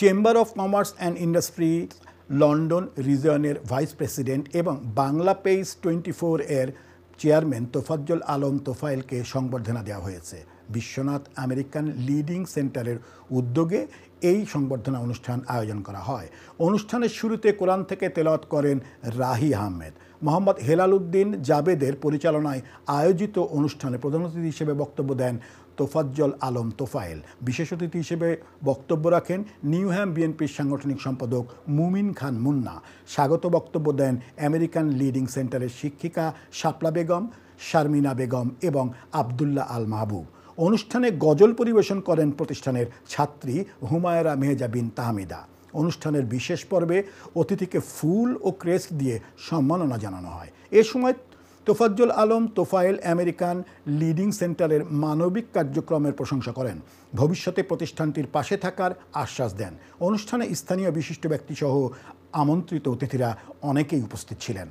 Chamber of commerce and industry London রিজিয়নের vice president এবং Bangla page 24 এর চেয়ারম্যান তোফাজ্জল আলম তোফায়েলকে সংবর্ধনা দেওয়া হয়েছে। বিশ্বনাথ আমেরিকান লিডিং সেন্টারের উদ্যোগে এই সংবর্ধনা অনুষ্ঠান আয়োজন করা হয়। অনুষ্ঠানের শুরুতে কোরআন থেকে তেলাওয়াত করেন রাহি আহমেদ। মোহাম্মদ হেলাল উদ্দিন জাবেদের পরিচালনায় আয়োজিত অনুষ্ঠানে প্রধান অতিথি হিসেবে বক্তব্য দেন তোফাজ্জল আলম তোফায়েল। বিশেষ অতিথি হিসেবে বক্তব্য রাখেন নিউহ্যাম বিএনপির সাংগঠনিক সম্পাদক মুমিন খান মুন্না। স্বাগত বক্তব্য দেন আমেরিকান লিডিং সেন্টারের শিক্ষিকা শাপলা বেগম, শারমিনা বেগম এবং আবদুল্লাহ আল মাহবুব। অনুষ্ঠানে গজল পরিবেশন করেন প্রতিষ্ঠানের ছাত্রী হুমায়রা মেহজাবিন তাহমিদা। অনুষ্ঠানের বিশেষ পর্বে অতিথিকে ফুল ও ক্রেস্ট দিয়ে সম্মাননা জানানো হয়। এ সময় তোফাজ্জল আলম তোফায়েল আমেরিকান লিডিং সেন্টারের মানবিক কার্যক্রমের প্রশংসা করেন। ভবিষ্যতে প্রতিষ্ঠানটির পাশে থাকার আশ্বাস দেন। অনুষ্ঠানে স্থানীয় বিশিষ্ট ব্যক্তিসহ আমন্ত্রিত অতিথিরা অনেকেই উপস্থিত ছিলেন।